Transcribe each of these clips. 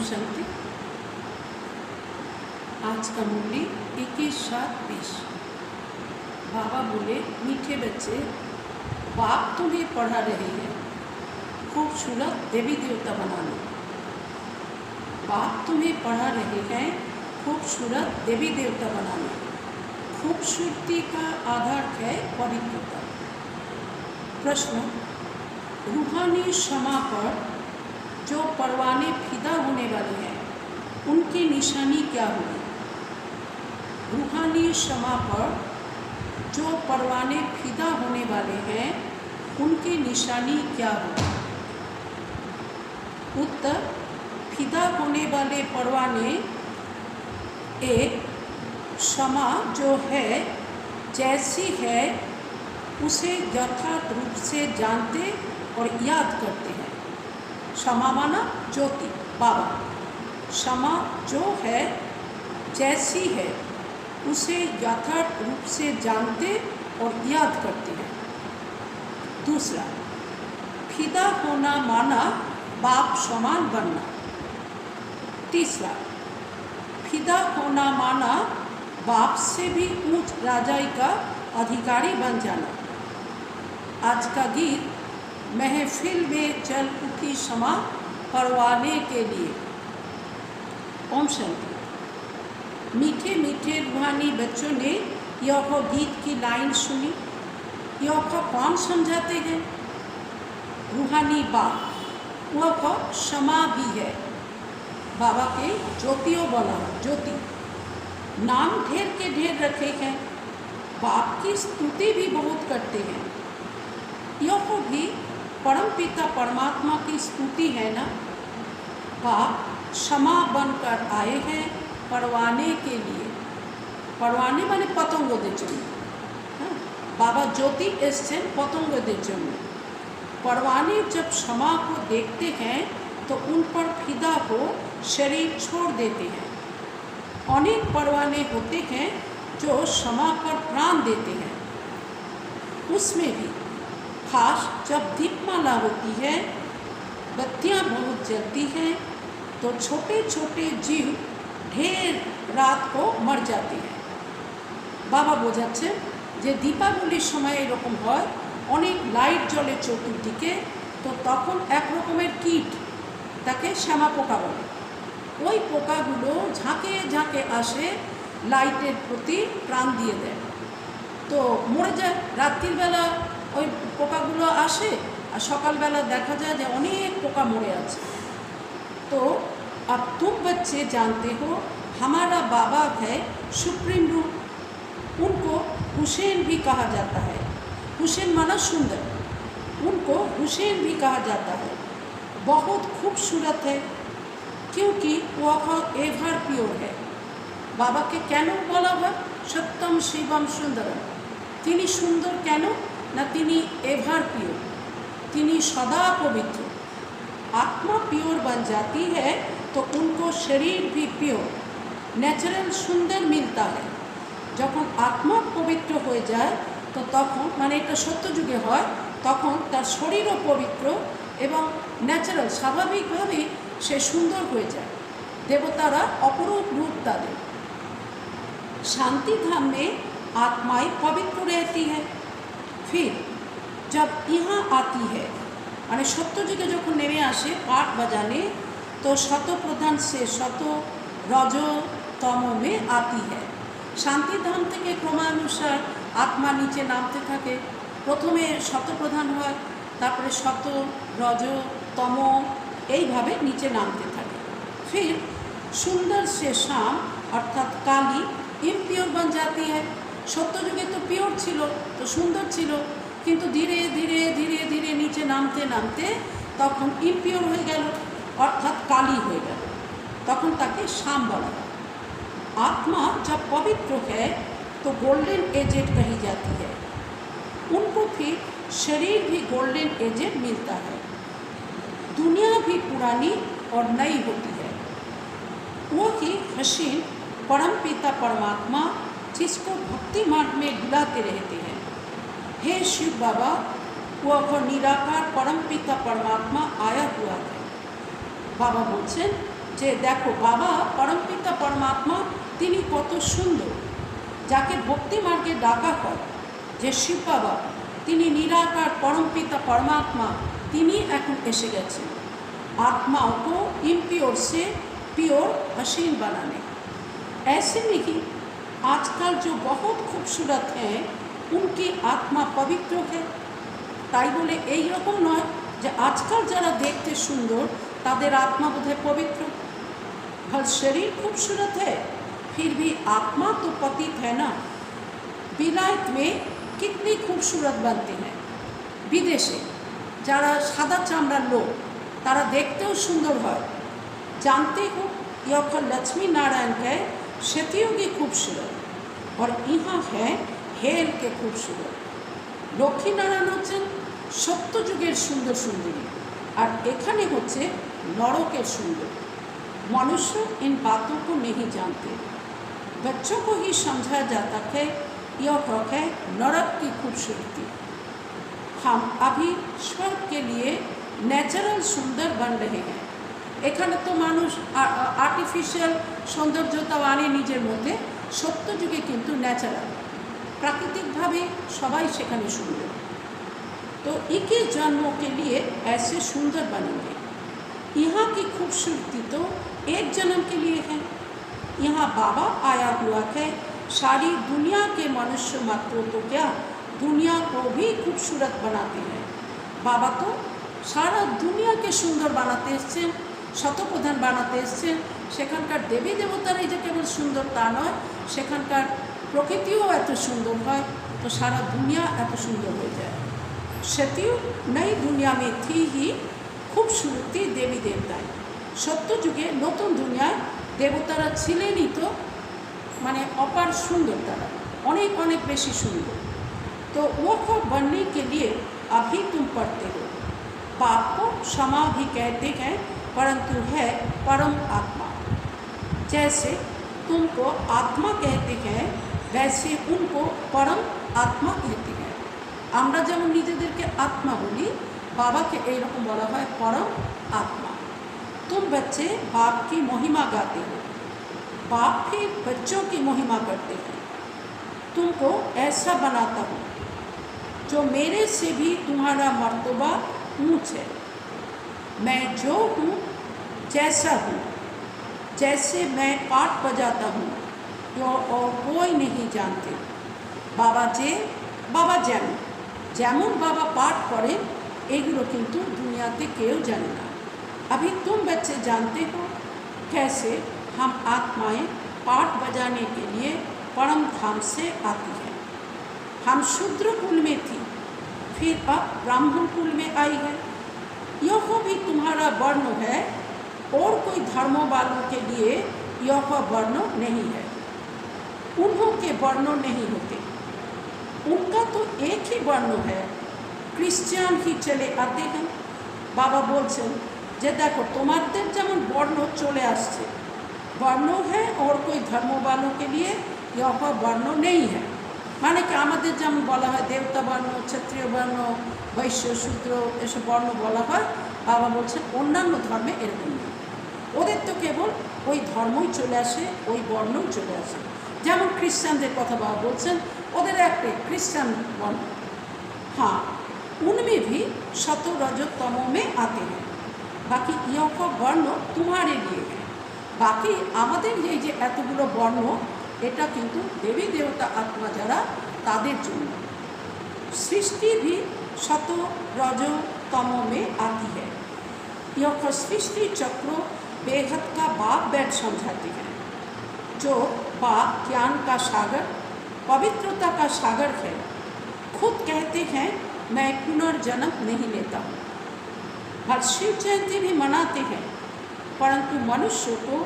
शांति। आज का मूल्य 21/7/20। बाबा बोले, मीठे बच्चे, बाप तुम्हें पढ़ा रहे हैं खूबसूरत देवी देवता बनाने। बाप तुम्हें पढ़ा रहे हैं खूबसूरत देवी देवता बनाने। खूबसूरती का आधार है पवित्रता। प्रश्न, रूहानी क्षमा पर जो परवाने फिदा होने वाले हैं उनकी निशानी क्या होगी? रूहानी क्षमा पर जो परवाने फिदा होने वाले हैं उनकी निशानी क्या होगी? उत्तर, फिदा होने वाले परवाने एक क्षमा जो है जैसी है उसे यथार्थ रूप से जानते और याद करते हैं। क्षमा माना ज्योति, बाबा। क्षमा जो है जैसी है उसे यथार्थ रूप से जानते और याद करते हैं। दूसरा, फिदा होना माना बाप समान बनना। तीसरा, फिदा होना माना बाप से भी ऊंच राजाई का अधिकारी बन जाना। आज का गीत महफिल में चल उठी क्षमा परवाने के लिए। ओम शांति। मीठे मीठे रूहानी बच्चों ने यह गीत की लाइन सुनी। यह कौन समझाते हैं? रूहानी बाप। वह क्षमा भी है। बाबा के ज्योतियों बोला, ज्योति। नाम ढेर के ढेर रखे हैं। बाप की स्तुति भी बहुत करते हैं। यह भी परम पिता परमात्मा की स्तुति है ना। बाप क्षमा बनकर आए हैं परवाने के लिए। परवाने माने पतंगोদের জন্য। बाबा ज्योति एसें पतंगोদের জন্য। परवाने जब क्षमा को देखते हैं तो उन पर फिदा हो शरीर छोड़ देते हैं। अनेक परवाने होते हैं जो क्षमा पर प्राण देते हैं। उसमें भी खास जब दीपमाला होती है, बत्तियां बहुत जलती हैं, तो छोटे छोटे जीव ढेर रात को मर जाते हैं। बाबा बोझाচ্ছেন যে দীপাবলির সময় এরকম হয়, অনেক লাইট জ্বলে চতুর্দিকে, তো তখন এক রকমের কীট, তাকে শ্যামা পোকা বলে। ওই পোকাগুলো ঝাঁকে ঝাঁকে আসে, লাইটের প্রতি প্রাণ দিয়ে দেয়, তো মরে যায়। রাত্রির বেলা ওই পোকাগুলো আসে আর সকালবেলা দেখা যায় যে অনেক পোকা মরে আছে। तो अब तुम बच्चे जानते हो हमारा बाबा है सुप्रीम रूप। उनको हुसैन भी कहा जाता है। हुसैन माना सुंदर। उनको हुसैन भी कहा जाता है। बहुत खूबसूरत है क्योंकि वह एवर प्योर है। बाबा के कैनो बोला हुआ सत्यम शिवम सुंदरम। तिनी सुंदर कैनो ना, तिनी एवर प्योर, तिनी सदा पवित्र। आत्मा प्योर बन जाती है तो उनको शरीर भी प्योर ন্যাচারাল সুন্দর মিলতা है। যখন আত্মা পবিত্র হয়ে যায় তো তখন মানে এটা সত্যযুগে হয়, তখন তার শরীরও পবিত্র এবং ন্যাচারাল স্বাভাবিকভাবেই সে সুন্দর হয়ে যায়। দেবতারা অপরূপ রূপ তাদের। शांति धाम में आत्माएं पवित्र रहती है। फिर जब यहाँ आती है माने सत्ययुगे जखन नेमे आसे पाठ बजाने, तो शत प्रधान से शत रज तम में आती है। शांति धाम থেকে ক্রমানুসার आत्मा नीचे नामते থাকে। प्रथमे शत प्रधान হয়, তারপরে শত রজ তম, এইভাবে नीचे नामते থাকে। फिर सुंदर से शाम अर्थात काली इम्पियोर बन जाती है। सत्ययुगे तो प्योर छिलो, तो सुंदर छिलो, किन्तु धीरे धीरे धीरे धीरे नीचे नामते नामते तखन इम्पियोर हो गेल, अर्थात काली हो गल, तखन ताके शाम बला। आत्मा जब पवित्र है तो गोल्डन एजेड कही जाती है। उनको फिर शरीर भी गोल्डन एजेड मिलता है। दुनिया भी पुरानी और नई होती है। वो ही हसीन परम पिता परमात्मा जिसको भक्ति मार्ग में बुलाते रहते हैं। हे शिव बाबा, वह निराकार परम पिता परमात्मा आया हुआ है। बाबा बोलছেন যে দেখো বাবা পরমপিতা পরমাত্মা তিনি কত সুন্দর, যাকে ভক্তি মার্গে ডাকা হয় যে শিব বাবা তিনি নিরাকার परमपिता परमात्मा তিনি এখন এসে গেছেন आत्माओं को इम्प्योर से प्योर हसीन बनाने। ऐसे नहीं आजकल जो बहुत खूबसूरत हैं उनकी आत्मा पवित्र है, তাই বলে এই রকম নয় যে আজকাল যারা দেখতে সুন্দর তাদের आत्मा বোধহয় पवित्र। भल शरीर खूबसूरत है फिर भी आत्मा तो पतित है ना। विलायत में कितनी खूबसूरत बनते हैं, विदेशे যারা সাদা চামড়ার লোক तारा देखते हो सुंदर है। जानते हो यह लक्ष्मी नारायण के क्षतियों की खूबसूरत और यहाँ है हेल के खूबसूरत। लक्ष्मी नारायण होच्छेन सत्य जुगेर सुंदर सुंदरी और एखाने होच्छे नरकेर सुंदर। मनुष्य इन बातों को नहीं जानते, बच्चों को ही समझाया जाता है यह है नरक की खूबसूरती। हम अभी स्वर्ग के लिए ন্যাচারাল সুন্দর बन रहे हैं। এখানে তো মানুষ আর্টিফিশিয়াল সৌন্দর্যতাও আনে নিজের মধ্যে, সত্য যুগে কিন্তু ন্যাচারাল प्राकृतिकভাবে সবাই সেখানে সুন্দর। तो 21 जन्मों के लिए ऐसे सुंदर बनेंगे। यहाँ की खूबसूरती तो एक जन्म के लिए है। यहाँ बाबा आया हुआ है सारी दुनिया के मनुष्य मात्र तो क्या दुनिया को भी खूबसूरत बनाते हैं। बाबा तो सारा दुनिया के सुंदर बनाते एसेछेन, शतप्रधान बनाते एसेछेन। सेखानकार देवी देवताराई जे केवल सुंदर ता नय, सेखानकार प्रकृतिও एत सुंदर है तो सारा दुनिया एत सुंदर हो जाए। सत्यु नई दुनिया में थी ही खूबसूरती देवी देवताएं। सत्य जुगे नतून दुनियाय देवतारा छिलेनই तो माने अपार सुंदर, तारा अनेक अनेक बेशी सुंदर। तो वो बनने के लिए अभी तुम पढ़ते हो। पाप को क्षमा भी कहते हैं परंतु है परम आत्मा। जैसे तुमको आत्मा कहते हैं वैसे उनको परम आत्मा कहते हैं। আমরা যেমন নিজেদেরকে आत्मा বলি, বাবাকে এইরকম বলা হয় परम आत्मा। तुम बच्चे बाप की महिमा गाते हो, बाप फिर बच्चों की महिमा करते हैं। तुमको ऐसा बनाता हूँ जो मेरे से भी तुम्हारा मर्तबा ऊँच है। मैं जो हूँ जैसा हूँ, जैसे मैं पाठ बजाता हूँ जो और कोई नहीं जानते। बाबा जे बाबा जेमन जेमन बाबा पाठ करें एगुलो किन्तु दुनियाते केउ जाने ना। अभी तुम बच्चे जानते हो कैसे हम आत्माएं पाठ बजाने के लिए परम धाम से आती हैं। हम शूद्र कुल में थी फिर अब ब्राह्मण कुल में आई है। यह भी तुम्हारा वर्ण है और कोई धर्मों वालों के लिए यह वर्ण नहीं है। उन्हों के वर्ण नहीं होते, उनका तो एक ही वर्ण है। क्रिश्चियन ही चले आते हैं। बाबा बोलছেন যে देखो तुम्हारे যেমন वर्ण चले आसছে, वर्ण है और कोई धर्म वालों के लिए यह वर्ण नहीं है। माने कि आमादेर जेमन बला है देवता वर्ण, क्षत्रिय वर्ण, वैश्य शूद्र एसब वर्ण बला है। बाबा बोलছেন अन्यान्य धर्मे एरकम नेই, ওদের তো কেবল ওই ধর্মই চলে আসে, ওই বর্ণই চলে আসে। যেমন খ্রিস্টানদের কথা बाबा बोलছেন ওদের একটা ख्रिस्टान वर्ण। हाँ, उनमें भी शत रजो तमो में आते हैं। बाकी यह वर्ण तुम्हारे लिए है। बाकी आमादेर ये जे एतगुलो वर्ण এটা কিন্তু দেবী দেবতা आत्मा যারা তাদের জন্য। सृष्टि भी शत रज तम में आती है। यह सृष्टि चक्र बेहद का बाप बैठ समझाते हैं। जो बाप ज्ञान का सागर पवित्रता का सागर है, खुद कहते हैं मैं पुनर्जन्म नहीं लेता हूँ। हर शिव जयंती भी मनाते हैं परंतु मनुष्य को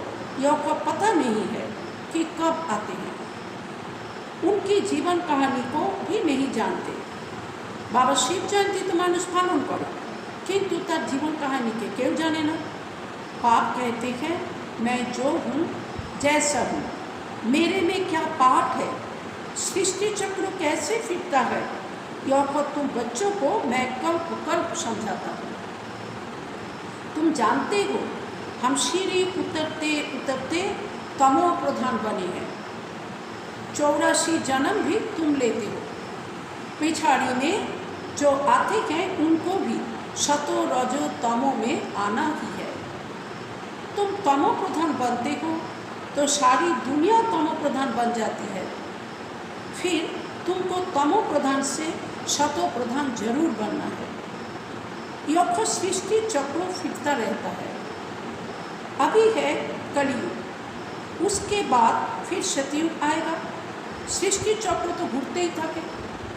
यह पता नहीं है कि कब आते हैं। उनकी जीवन कहानी को भी नहीं जानते। बाबा शिव जयंती तो मानुष पालन करे किंतु तार जीवन कहानी के क्यों जाने ना। पाप कहते हैं मैं जो हूँ जैसा हूँ, मेरे में क्या पाठ है, सृष्टि चक्र कैसे फिरता है, यह तुम बच्चों को मैं कल्प कल्प समझाता हूँ। तुम जानते हो हम सीढ़ी उतरते उतरते तमो प्रधान बने हैं। 84 जन्म भी तुम लेते हो। पिछाड़ी में जो आते हैं उनको भी सतो रजो तमो में आना ही है। तुम तमो प्रधान बनते हो तो सारी दुनिया तमो प्रधान बन जाती है। फिर तुमको तमो प्रधान से सतो प्रधान जरूर बनना है। यह सृष्टि चक्र फिरता रहता है। अभी है कलयुग, उसके बाद फिर सतयुग आएगा। सृष्टि चक्र तो घुरते ही থাকে,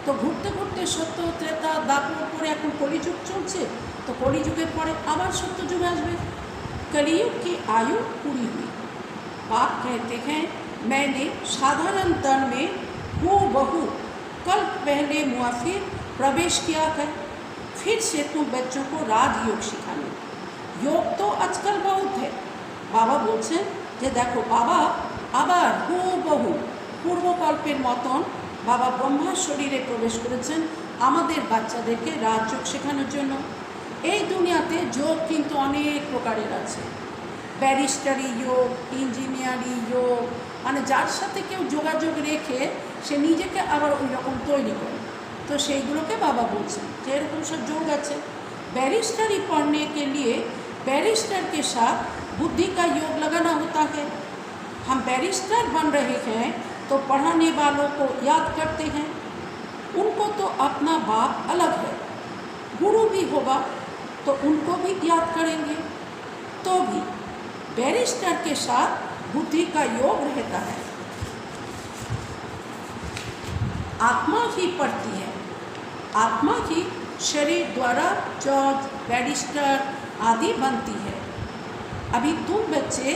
तो घुरते घुरते सत्य त्रेता दापर परे এখন কলিযুগ চলছে, तो কলিযুগের পরে আবার সত্য যুগ আসবে। कलयुग की आयु पूरी हुई। बाप कहते हैं मैंने साधारण तन में हूबहू कल्प पहले मुआफिर प्रवेश किया है। फिर से तुम बच्चों को राजयोग सिखाने। योग तो आजकल बहुत है। बाबा बोलছেন যে দেখো বাবা আবার হুবহু পূর্বকল্পের মতন বাবা ব্রহ্মার শরীরে প্রবেশ করেছেন আমাদের বাচ্চাদেরকে রাজযোগ শেখানোর জন্য। এই দুনিয়াতে যোগ কিন্তু অনেক প্রকারের আছে। ব্যারিস্টারি যোগ, ইঞ্জিনিয়ারিং যোগ, মানে যার সাথে কেউ যোগাযোগ রেখে সে নিজেকে আবার ওই রকম তৈরি করে, तो সেইগুলোকে বাবা বলছেন যে এরকম সব যোগ আছে। बैरिस्टरी पढ़ने के लिए बैरिस्टर के साथ बुद्धि का योग लगाना होता है। हम बैरिस्टर बन रहे हैं तो पढ़ाने वालों को याद करते हैं। उनको तो अपना बाप अलग है, गुरु भी होगा तो उनको भी याद करेंगे। तो भी बैरिस्टर के साथ बुद्धि का योग रहता है। आत्मा ही पढ़ती है। आत्मा ही शरीर द्वारा जज, बैरिस्टर आदि बनती है। अभी तुम बच्चे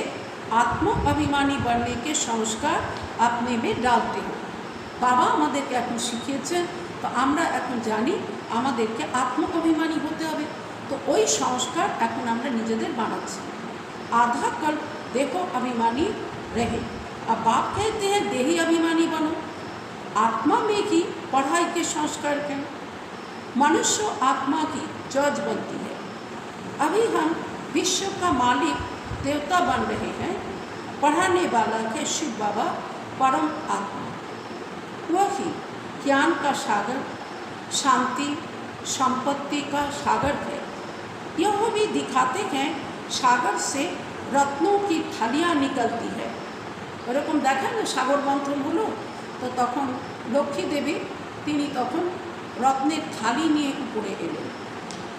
आत्म अभिमानी बनने के संस्कार अपने में डालते हो। बाबा আমাদেরকে এখন শিখিয়েছেন, তো আমরা এখন জানি আমাদেরকে আত্ম অভিমানী হতে হবে। তো ওই সংস্কার এখন আমরা নিজেদের বানাচ্ছি। आधा कल देखो अभिमानी रहे। अब बाप कहते हैं देही अभिमानी बनो। आत्मा में ही पढ़ाई के संस्कार हैं। मनुष्य आत्मा की जज बनती है। अभी हम विश्व का मालिक देवता बन रहे हैं। पढ़ाने वाला है शिव बाबा परम आत्मा। वही ज्ञान का सागर, शांति संपत्ति का सागर है। यह भी दिखाते हैं सागर से रत्नों की थालियाँ निकलती है। ওরকম দেখেন না সাগর মন্থন হলো, তো তখন লক্ষ্মী देवी তিনি তখন रत्नेर थाली निये ऊपरे एलें।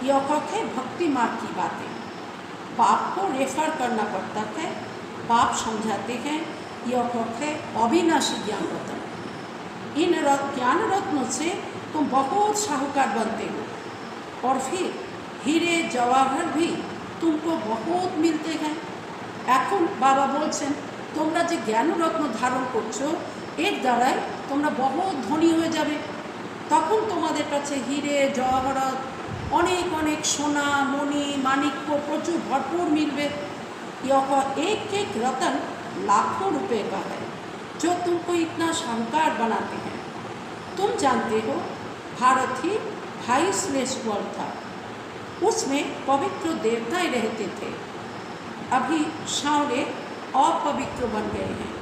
यह है भक्ति मार्ग की बातें। बाप को रेफर करना पड़ता है। बाप समझाते हैं यह है अविनाशी ज्ञान रत्न। इन ज्ञान रत्नों से तुम बहुत साहूकार बनते हो और फिर हीरे जवाहर भी तुमको बहुत मिलते हैं। এখন बाबा बोलছেন তোমরা যে জ্ঞান রত্ন ধারণ করছো এর দ্বারাই তোমরা बहुत ধনী হয়ে যাবে। তখন তোমাদের কাছে হিরে জওহরত অনেক অনেক সোনা মণি মাণিক্য প্রচুর भरपूर मिलবে। यह एक एक रतन लाखों रुपए का है जो तुमको इतना शानदार बनाते हैं। तुम जानते हो भारत ही वाइसलेस वर्ल्ड था, उसमें पवित्र देवताएं रहते थे। अभी सांवरे अपवित्र बन गए हैं।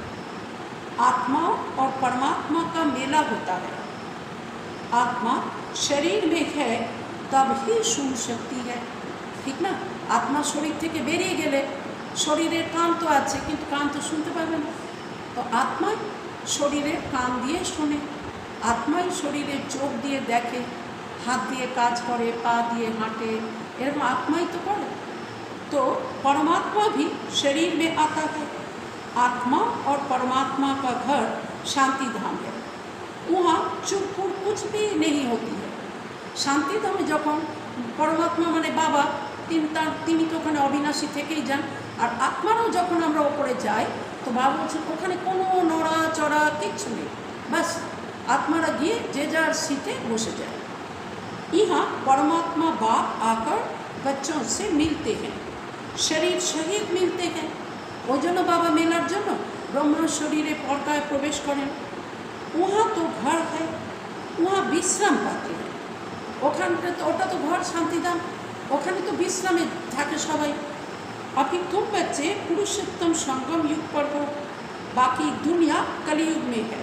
आत्मा और परमात्मा का मेला होता है। आत्मा शरीर में है तब ही सुन सकती है, ठीक ना। आत्मा शरीर থেকে বেরিয়ে গেলে শরীরের কান তো আছে কিন্তু কান তো শুনতে পাবে না। তো আত্মাই শরীরের কান দিয়ে শোনে, আত্মাই শরীরের চোখ দিয়ে দেখে, হাত দিয়ে কাজ করে, পা দিয়ে হাঁটে, এরকম आत्माई तो करे। तो परमात्मा भी शरीर में आता है। आत्मा और परमात्मा का घर शांति धाम है। वहाँ चुपपुर कुछ भी नहीं होती है। शांति धामे যখন परमात्मा माने बाबा তিনি তো ওখানে অবিনাশী থেকেই যান। আর আত্মারাও যখন আমরা ওপরে যাই তো বাবা বলছেন ওখানে কোনো নড়াচড়া কিচ্ছু নেই, बस आत्मारा गए जे जार सीटे बसे जाए। यहाँ परमात्मा बाप आकर बच्चों से मिलते हैं, शरीर सहित मिलते हैं। वो जन्य बाबा मेलार जन्य ब्रह्मा शरीरे पर्दाय प्रवेश करें। वहाँ तो घर है, वहाँ विश्राम पाते हैं। ওখানটা তো ওটা তো ঘর শান্তিধাম, ওখানে তো বিশ্রামে থাকে সবাই। अभी तुम बच्चे पुरुषोत्तम संगम युग पर हो, बाकी दुनिया कलियुग में है।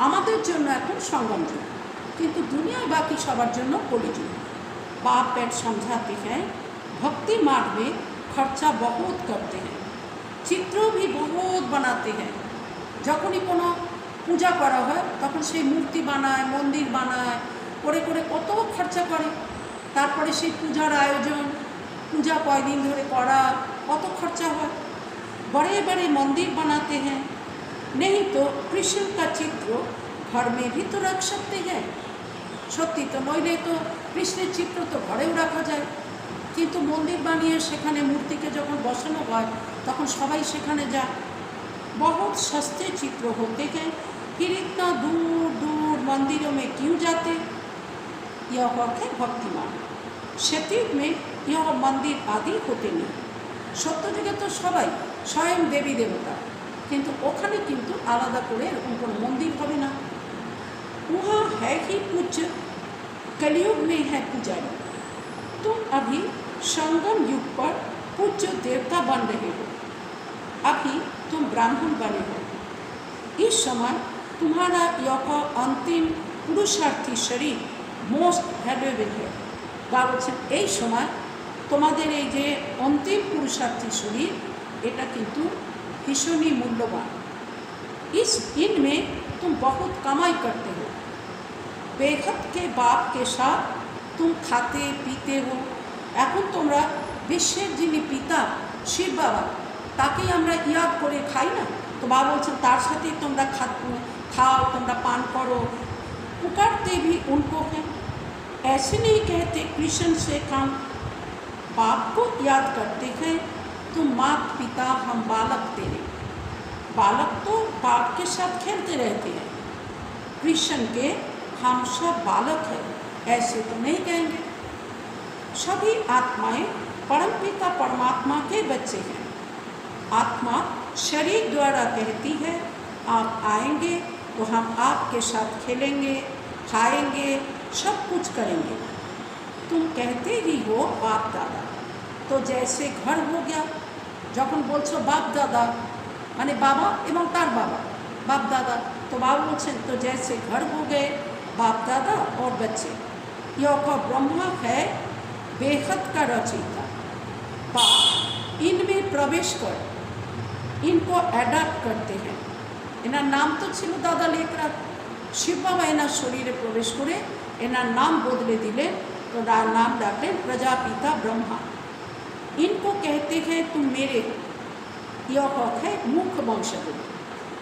আমাদের জন্য এখন संगम युग, किंतु दुनिया बाकी सबार जन्य कलियुग। बाप बैठ समझाते हैं, भक्ति मार्ग में खर्चा बहुत करते हैं, चित्र भी बहुत बनाते हैं। যখনই কোনো পূজা করা হয় তখন সেই মূর্তি বানায়, মন্দির বানায়, করে করে কত খরচা করে। তারপরে সেই পূজার আয়োজন, पूजा कई दिन धरे करा, कत खर्चा है। बड़े बड़े मंदिर बनाते हैं, नहीं तो कृष्ण का चित्र घर में भी तो रख सकते हैं। सत्यि तो नইলে तो कृष्णेर चित्र तो घरेও रखा जाए, किन्तु मंदिर बानिए सेखाने मूर्ति के जखन बसानो हय तखन सबाई सेखाने जाए। बहुत सस्ते चित्र होते हैं, फिर इतना दूर दूर मंदिरों में क्यों जाते? यह है भक्तिमान। सतयुग में यह मंदिर आदि होते नहीं। सत्ययुगे तो सबाई स्वयं देवी देवता, किन्तु ओखाने किन्तु आलादा करे एरकम कोनो मंदिर होबे ना। वहाँ है ही पूज्य, कलियुग में है पुजारी। तुम अभी संगम युग पर पूज्य देवता बन रहे हो, अभी तुम ब्राह्मण बने हो। इस समय तुम्हारा यह अंतिम पुरुषार्थी शरीर मोस्ट वैल्यूएबल है। এই সময় তোমাদের এই যে অন্তিম পুরুষার্থী শরীর, এটা কিন্তু ভীষণই মূল্যবান। इनमें तुम बहुत कमाई करते हो। बेखत के बाप के साथ तुम खाते पीते हो। এখন তোমরা বিশ্বের যিনি পিতা শিব বাবা, তাকেই আমরা ইয়াদ করে খাই না? তো বাবা বলছেন তার সাথেই তোমরা খাও, তোমরা পান করো। पुकारते भी उनको हैं। ऐसे नहीं कहते कृष्ण से काम, बाप को याद करते हैं। तुम माता पिता हम बालक तेरे। बालक तो बाप के साथ खेलते रहते हैं, कृष्ण के हम सब बालक हैं ऐसे तो नहीं कहेंगे। सभी आत्माएं परमपिता परमात्मा के बच्चे हैं। आत्मा शरीर द्वारा कहती है आप आएंगे तो हम आपके साथ खेलेंगे, खाएंगे, सब कुछ करेंगे। तुम कहते ही हो बाप दादा, तो जैसे घर हो गया। যখন বলছো বাপ দাদা মানে বাবা এবং তার বাবা, बाप दादा, तो बाबा बोलছেন तो जैसे घर हो गए बाप दादा और बच्चे। यह ब्रह्मा है बेहद का रचयिता। बाप इनमें प्रवेश कर इनको अडॉप्ट करते हैं। एनार नाम तो छिलो दादा लेकरा, शिव बाबा एनार शरीरे प्रवेश करे एनार नाम बदले दिले, तो नाम डाकलें प्रजापिता ब्रह्मा। इनको कहते हैं तुम मेरे। यह है मुख वंशावली।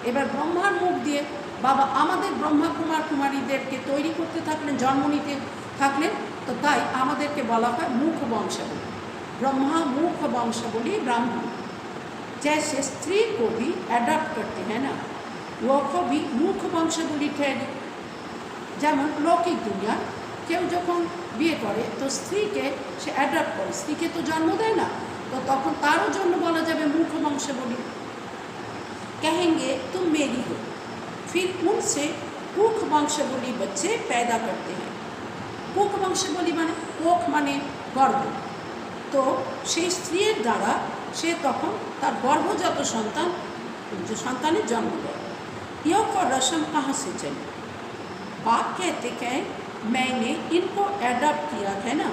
এবার ব্রহ্মার মুখ দিয়ে বাবা আমাদের ব্রহ্মা কুমার কুমারীদেরকে তৈরি করতে থাকলেন, জন্ম নিতে থাকলেন। তো তাই আমাদেরকে বলা হয় মুখ বংশাবলী। ब्रह्मा मुख वंशावली ब्राह्मण। जैसे स्त्री को भी अडॉप्ट करते हैं ना, वह को भी मुख वंशावली ठहरी। যেমন লৌকিক দুনিয়া কেউ যখন বিয়ে করে তো স্ত্রীকে সে অ্যাডাপ্ট করে, স্ত্রীকে তো জন্ম দেয় না, তো তখন তারও জন্য বলা যাবে মুখ वंशावली। कहेंगे तुम मेरी हो, फिर उनसे मुख वंशावली बच्चे पैदा करते हैं। मुख वंशावली माने कोख माने गर्भ, तो সেই স্ত্রীর দ্বারা সে তখন তার গর্ভজাত সন্তানের জন্ম দেয়। यह का रस्म कहाँ से चली? बाप कहते हैं मैंने इनको अडॉप्ट किया है ना,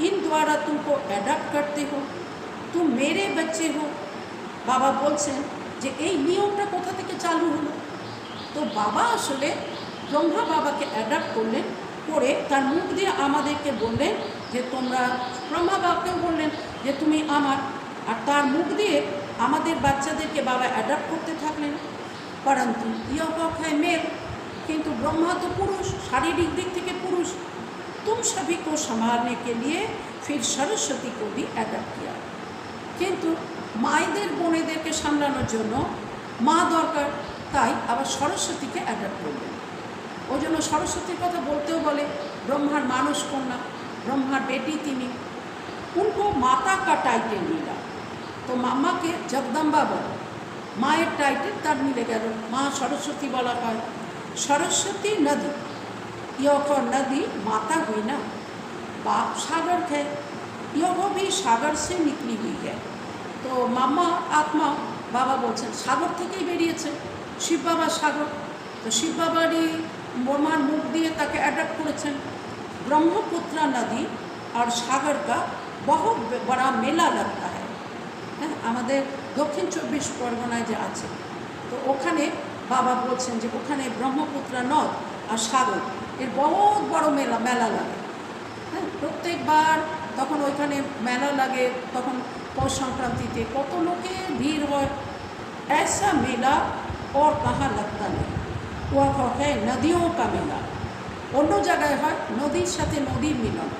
इन द्वारा तुमको अडॉप्ट करते हो, तुम मेरे बच्चे हो। बाबा बोलছেন যে এই নিয়মটা কোথা থেকে চালু হলো? তো বাবা আসলে ব্রহ্মা বাবাকে অ্যাডাপ্ট করলেন, করে তার মুখ দিয়ে আমাদেরকে বললেন যে তোমরা, ব্রহ্মা বাবাকেও বললেন যে তুমি আমার, আর তার মুখ দিয়ে আমাদের বাচ্চাদেরকে বাবা অ্যাডাপ্ট করতে থাকলেন। परंतु यह है मेल, किंतु ब्रह्मा तो पुरुष, शारीरिक दिक থেকে पुरुष। तुम सभी को संभालने के लिए फिर सरस्वती को भी अडॉप्ट किया। किंतु मायेदेर बोनेदेरके सामलानोर जोन्नो मा दरकार, ताई आबार सरस्वतीके अडॉप्ट करलेन। ओई जोन्नो सरस्वतीर कथा बोलतेও बोले ब्रह्मार मानुष कन्या, ब्रह्मार बेटी तिनी। उनको माता का टाइटल मिला, तो मामा के जगदम्बा बोले, मायर टाइटल तार मिले गेल, मा सरस्वती बला हय। सरस्वती नदी, यह नदी माता हुई ना, बाप सागर है, यह भी सागर से निकली हुई है। तो তো মাম্মা আত্মা বাবা বলছেন সাগর থেকেই বেরিয়েছে, শিব বাবা সাগর। তো শিব বাবারই ব্রহ্মার মুখ দিয়ে তাকে অ্যাডাপ্ট করেছেন। ब्रह्मपुत्र नदी और सागर का बहुत बड़ा मेला लगता है। হ্যাঁ, আমাদের দক্ষিণ 24 পরগনায় যে আছে, তো ওখানে বাবা বলছেন যে ওখানে ব্রহ্মপুত্র নদ আর সাগর এর বহুত বড় মেলা লাগে। হ্যাঁ, প্রত্যেকবার তখন ওইখানে মেলা লাগে, তখন পৌষ সংক্রান্তিতে কত লোকের ভিড় হয়। ऐसा मेला और कहाँ लगता नहीं, वह है नदियों का मेला। অন্য জায়গায় হয় নদীর সাথে নদীর মিলন।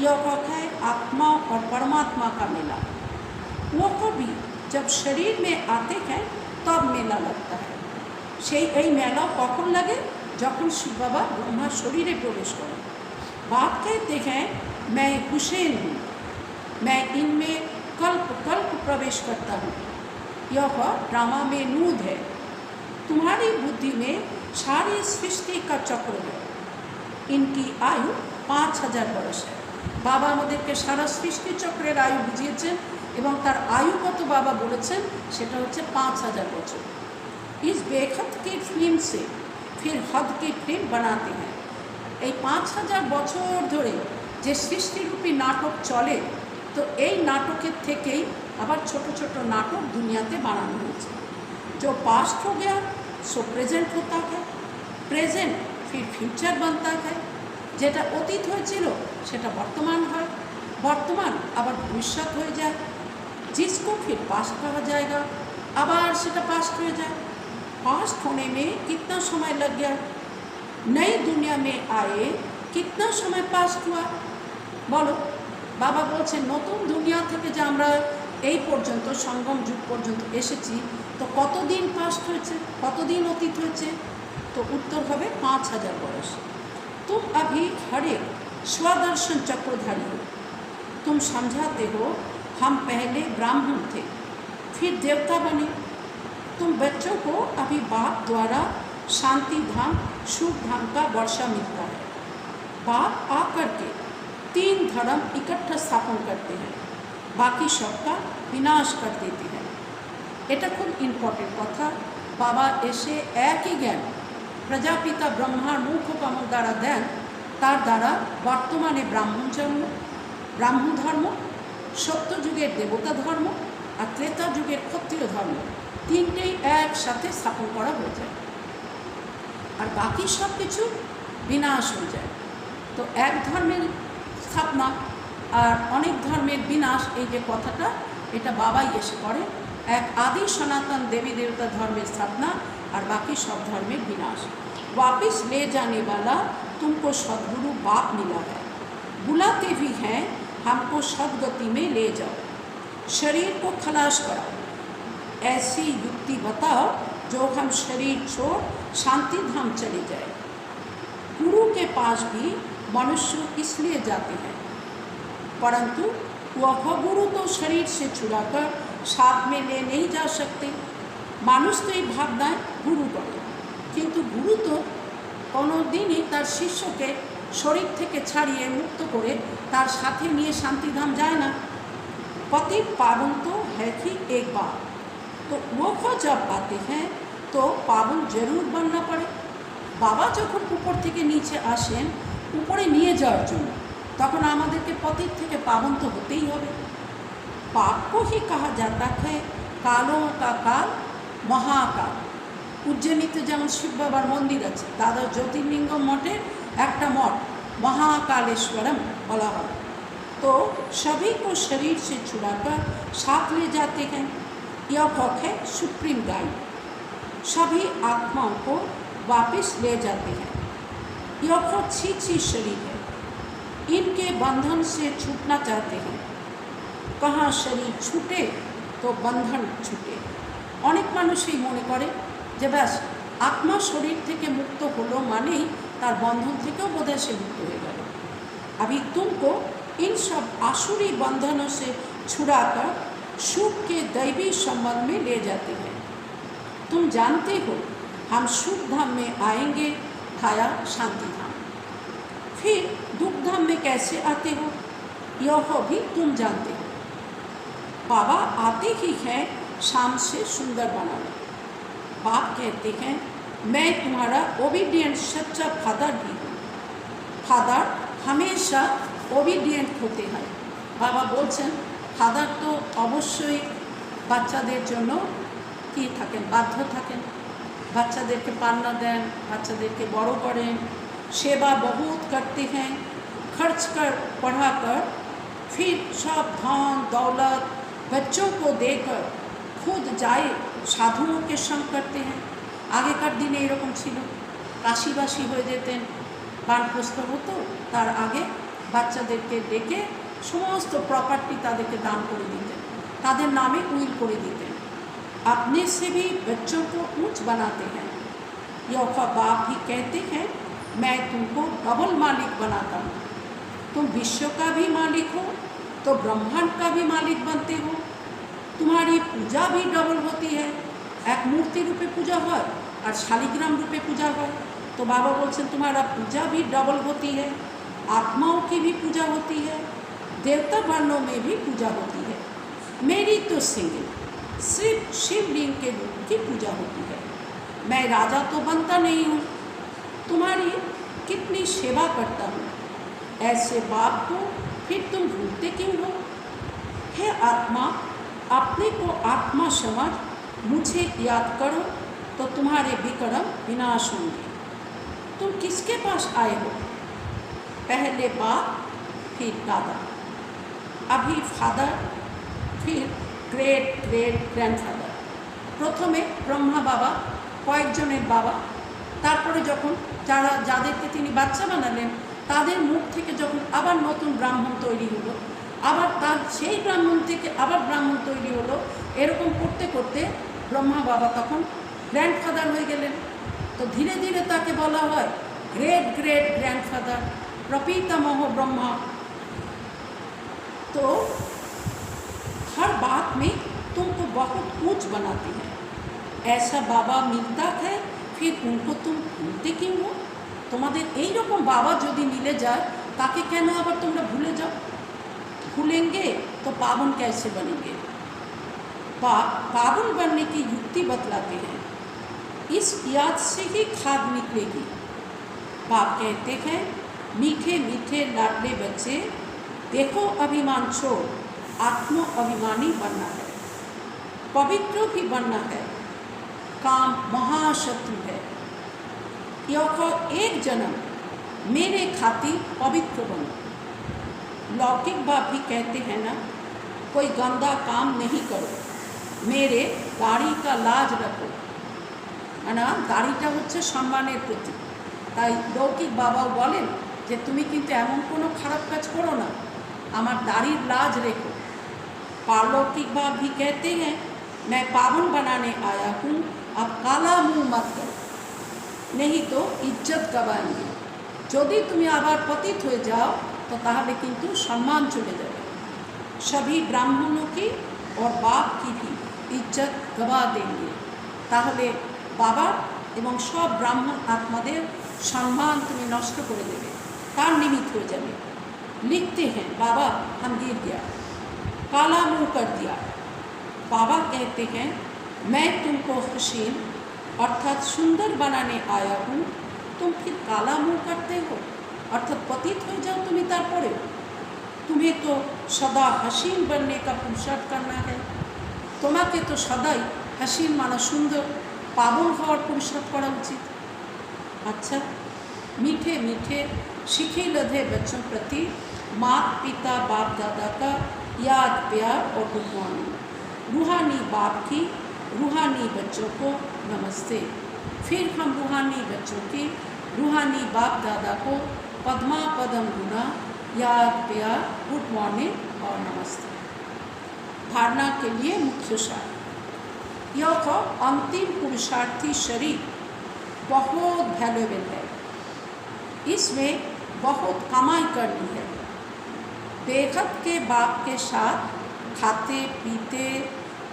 यह है आत्मा और परमात्मा का मेला। वो कभी जब शरीर में आते हैं तब मेला लगता है। সেই এই মেলা কখন লাগে? যখন শিব বাবা ব্রহ্মার শরীরে প্রবেশ করেন। बाप कहते हैं मैं हुसैन हूँ, मैं इनमें कल्प कल्प प्रवेश करता हूँ। यह ड्रामा में नूद है, तुम्हारी बुद्धि में सारी सृष्टि का चक्र है। इनकी आयु 5000 बरस है। बाबा আমাদেরকে সারা সৃষ্টি চক্রের আয়ু বুঝিয়েছেন এবং তার আয়ু কত বাবা বলেছেন সেটা হচ্ছে 5000 বছর। इस बेखत की फिल्म से फिर हद की फिल्म बनाते हैं। এই 5000 বছর ধরে যে সৃষ্টিরূপী নাটক চলে, তো এই নাটকের থেকেই আবার ছোট ছোট নাটক দুনিয়াতে বানানো হয়েছে। जो पास्ट हो गया सो प्रेजेंट होता है, प्रेजेंट फिर फ्यूचर बनता है। যেটা অতীত হয়েছিল সেটা বর্তমান হয়, বর্তমান আবার ভবিষ্যৎ হয়ে যায়। जिसको फिर पास्ट कहा जाएगा, আবার সেটা पास्ट হয়ে যায়। पास्ट होने में कितना समय लग गया, नई दुनिया में आए कितना समय पास्ट हुआ বলো। বাবা বলছেন নতুন দুনিয়া থেকে যে আমরা এই পর্যন্ত সঙ্গম যুগ পর্যন্ত এসেছি, তো কতদিন পাস্ট হয়েছে, কতদিন অতীত হয়েছে? तो उत्तर হবে 5000 बरस। तुम अभी हरे स्वदर्शन चक्रधारी हो। तुम समझाते हो हम पहले ब्राह्मण थे फिर देवता बने। तुम बच्चों को अभी बाप द्वारा शांति धाम सुख धाम का वर्षा मिलता है। बाप आकर के 3 धर्म इकट्ठा स्थापन करते हैं, बाकी सबका विनाश कर देते हैं। এটা খুব ইম্পর্টেন্ট কথা। বাবা এসে একই জ্ঞান প্রজাপিতা ব্রহ্মার মুখ কমল দ্বারা দেন, তার দ্বারা বর্তমানে ব্রাহ্মণ জন্ম, ব্রাহ্মণ ধর্ম, সত্য যুগের দেবতা ধর্ম আর ত্রেতা যুগের ক্ষত্রিয় ধর্ম, তিনটেই একসাথে স্থাপন করা হয়ে যায় আর বাকি সব কিছু বিনাশ হয়ে যায়। তো এক ধর্মের স্থাপনা আর অনেক ধর্মের বিনাশ, এই যে কথাটা এটা বাবাই এসে করে। এক आदि सनातन देवी देवता धर्मेर स्थापना और बाकी सब धर्मेर विनाश। वापिस ले जाने वाला तुमको सद्गुरु बाप मिला है, बुलाते भी हैं हमको सदगति में ले जाओ, शरीर को खलास कराओ। ऐसी युक्ति बताओ जो हम शरीर छोड़ शांति धाम चले जाए। गुरु के पास भी मनुष्य इसलिए जाते हैं, परंतु वह गुरु तो शरीर से छुड़ाकर साथ में ले नहीं जा सकते। মানুষ তো এই ভাবনায় গুরু করে, কিন্তু গুরু তো কোনো দিনই তার শিষ্যকে শরীর থেকে ছাড়িয়ে মুক্ত করে তার সাথে নিয়ে শান্তিধাম যায় না। पतित पावन तो है ही एक बार, तो वो जब आते हैं तो पावन जरूर बनना पड़े। বাবা যখন উপর থেকে নিচে আসেন উপরে নিয়ে যাওয়ার জন্য, তখন আমাদেরকে পতিত থেকে পাবন তো হতেই হবে। पाप को ही कहा जाता है कालों का काल महाकाल। उज्जैनीते যেমন শিব বাবার মন্দির আছে, দাদা জ্যোতির্লিঙ্গ মঠের একটা মঠ महाकालेश्वरम বলা হয়। तो सभी को शरीर से छुड़ाकर साथ ले जाते हैं। यह है सुप्रीम गाइड, सभी आत्माओं को वापस ले जाते हैं। यह छी शरीर है, इनके बंधन से छूटना चाहते हैं। कहाँ शरीर छूटे तो बंधन छूटे। अनेक मानुषই মনে করে যে ব্যাস आत्मा शरीर থেকে मुक्त হলো मानेই তার बंधन থেকেও বোধহয় সে मुक्त হয়ে গেল। अभी तुमको इन सब आसुरी बंधनों से छुड़ाकर सुख के दैवी संबंध में ले जाते हैं। तुम जानते हो हम सुख धाम में आएंगे, खाया शांति धाम। फिर दुख धाम में कैसे आते हो, यह भी तुम जानते हो। बाबा आते ही हैं शाम से सुंदर बनाने। बाप कहते हैं मैं तुम्हारा ओबीडियंट सच्चा फादर भी हूँ। फादर हमेशा ओबीडियंट होते हैं। बाबा बोलছেন फादर तो অবশ্যই বাচ্চাদের জন্য কি থাকেন, বাধ্য থাকেন, বাচ্চাদেরকে পান্না দেন, বাচ্চাদেরকে বড় করেন, सेवा बहुत करते हैं, खर्च कर पढ़ा कर फिर सब धन दौलत बच्चों को देकर खुद जाए साधुओं के संग करते हैं। আগেকার দিনে এরকম ছিল, কাশিবাসী হয়ে যেতেন, বানপ্রস্থ হতো, তার আগে বাচ্চাদেরকে ডেকে সমস্ত प्रॉपर्टी তাদেরকে দান করে দিতেন, তাদের নামে উইল করে দিতেন। अपने से भी बच्चों को ऊंच बनाते हैं। यौखा बाप भी कहते हैं मैं तुमको डबल मालिक बनाता हूँ। तुम विश्व का भी मालिक हो तो ब्रह्मांड का भी मालिक बनते हो। तुम्हारी पूजा भी डबल होती है, एक मूर्ति रूपे पूजा है और शालिग्राम रूपे पूजा है। तो बाबा बोलते तुम्हारा पूजा भी डबल होती है, आत्माओं की भी पूजा होती है, देवता वर्णों में भी पूजा होती है। मेरी तो सिंगल सिर्फ शिवलिंग के रूप की पूजा होती है। मैं राजा तो बनता नहीं हूँ, तुम्हारी कितनी सेवा करता हूँ। ऐसे बाप को फिर तुम भूलते क्यों हो? हे आत्मा, अपने को आत्मा समझ मुझे याद करो तो तुम्हारे विक्रम विनाश होंगे। तुम किसके पास आए हो? पहले बाप फिर दादा, अभी फादर फिर ग्रेट ग्रेट ग्रैंडफादर। प्रथमे ब्रह्मा बाबा कয়েকজনের বাবা, তারপরে যখন যারা যাদেরকে তিনি বাচ্চা বানালেন তাদের মুখ থেকে যখন আবার নতুন ব্রাহ্মণ তৈরি হলো, আবার তার সেই ব্রাহ্মণ থেকে আবার ব্রাহ্মণ তৈরি হলো, এরকম করতে করতে ব্রহ্মা বাবা তখন গ্র্যান্ডফাদার হয়ে গেলেন। তো ধীরে ধীরে তাকে বলা হয় ग्रेट ग्रेट ग्रैंडफादर, प्रपितामह ब्रह्मा। तो हर बात में तुमको बहुत ऊंच बनाती है। ऐसा बाबा मिलता है फिर उनको तुम भूलते क्यों हो? तुम्हारे এই রকম बाबा যদি मिले जाए ताके কেন আবার তোমরা भूले जाओ? भूलेंगे तो पावन कैसे बनेंगे? पावन बनने की युक्ति बतलाते हैं। इस याद से ही खाद निकलेगी। बाप कहते हैं मीठे मीठे लाडले बच्चे, देखो अभिमान छोड़ आत्म अभिमानी बनना है, पवित्र भी बनना है। काम महाशत्रु है। यह एक जन्म मेरे खातिर पवित्र बनो। लौकिक बाप भी कहते हैं ना, कोई गंदा काम नहीं करो, मेरे दाढ़ी का लाज रखो। है ना, दाढ़ीटा হচ্ছে সম্মানের প্রতীক। তাই লৌকিক বাবাও বলেন যে তুমি কিন্তু এমন কোনো খারাপ কাজ করো না, আমার দাড়ির লাজ রেখো। पारलौकिक बाप भी कहते हैं मैं पावन बनाने आया हूँ, अब काला मुँह मत करो, नहीं तो इज्जत गवाएंगे। यदि तुम्हें आबार पतित हो जाओ तो ताहले किन्तु सम्मान चले जाए। सभी ब्राह्मणों की और बाप की भी इज्जत गवा देंगे। ताहले बाबा एवं सब ब्राह्मण आत्मादेर सम्मान तुम्हें नष्ट कर देवे, तार निमित्त हो जाए। लिखते हैं बाबा हम गिर गया, काला मुँह कर दिया। बाबा कहते हैं मैं तुमको हसीन अर्थात सुंदर बनाने आया हूँ, तुम फिर काला मुँह करते हो अर्थात पतित हो जाओ तुम्हें। तारपरे तुम्हें तो सदा हसीन बनने का पुरुषार्थ करना है। तुम्हें तो सदाई हसीन माना सुंदर पावन हওয়ার पुरुषार्थ करा उचित। अच्छा, मीठे मीठे शिखे लधे बच्चों प्रति माता पिता बाप दादा का याद प्यार और गुड मॉर्निंग। रूहानी बाप की रूहानी बच्चों को नमस्ते। फिर हम रूहानी बच्चों की रूहानी बाप दादा को पद्मा पदम गुना याद प्यार गुड मॉर्निंग और नमस्ते। धारणा के लिए मुख्य सार, यह अंतिम पुरुषार्थी शरीर बहुत वैल्यूएबल है, इसमें बहुत कमाई करनी है। बेखत के बाप के साथ खाते पीते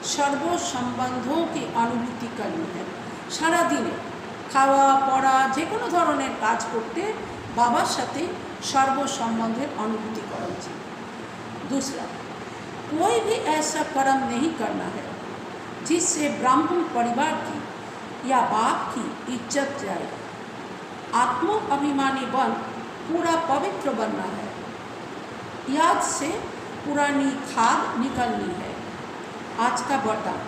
सर्व संबंधों की अनुभूति करनी है। सारा दिन खावा पड़ा जेकोनो धरनेर काज करते बाबार साथे सर्व सम्बन्धेर अनुभूति करा उचित। दूसरा, कोई भी ऐसा कर्म नहीं करना है जिससे ब्राह्मण परिवार की या बाप की इज्जत जाए। आत्म अभिमानी बन पूरा पवित्र बनना है। याद से पुरानी खाद निकलनी है। आज का वरदान,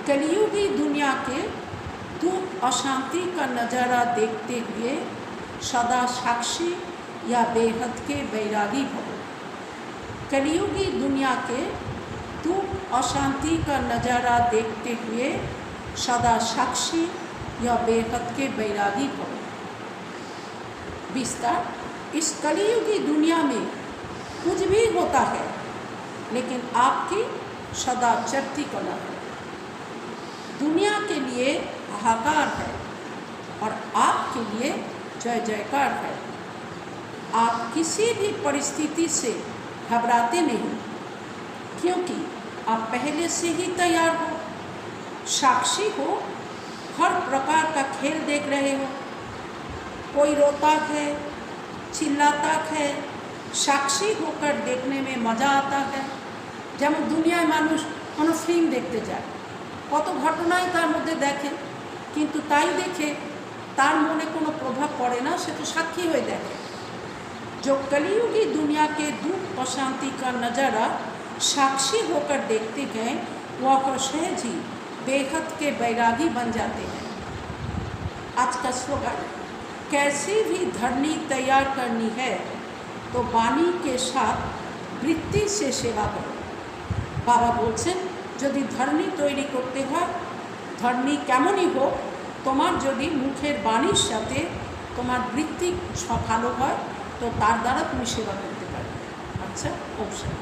कलियुगी दुनिया के दुख अशांति का नज़ारा देखते हुए सदा साक्षी या बेहद के बैरागी भवो। कलियुगी दुनिया के दुख अशांति का नज़ारा देखते हुए सदा साक्षी या बेहद के बैरागी भवो। विस्तार, इस कलियुगी दुनिया में कुछ भी होता है लेकिन आपकी सदा चढ़ती कला है। दुनिया के लिए हाहाकार है और आपके लिए जय जयकार है। आप किसी भी परिस्थिति से घबराते नहीं क्योंकि आप पहले से ही तैयार हो, साक्षी हो, हर प्रकार का खेल देख रहे हो। कोई रोता है, चिल्लाता है, साक्षी होकर देखने में मजा आता है। যেমন দুনিয়ায় মানুষ কোনো ফিল্ম দেখতে যায়, কত ঘটনাই তার মধ্যে দেখে, কিন্তু তাই দেখে তার মনে কোনো প্রভাব পড়ে না, সে তো সাক্ষী হয়ে দেখে। जो कलियुगी दुनिया के दुख अशांति का नज़ारा साक्षी होकर देखते हैं वह सहज ही बेहद के बैरागी बन जाते हैं। आज का स्लोगन, कैसी भी धरनी तैयार करनी है तो वाणी के साथ वृत्ति से सेवा करो। बाबा बोलছেন যদি ধরনী তৈরি করতে হয়, ধরনী কেমনই হোক, তোমার যদি মুখের বাণীর সাথে তোমার বৃত্তি ভালো হয় তো তার দ্বারা তুমি সেবা করতে পারবে। আচ্ছা, অবশ্যই।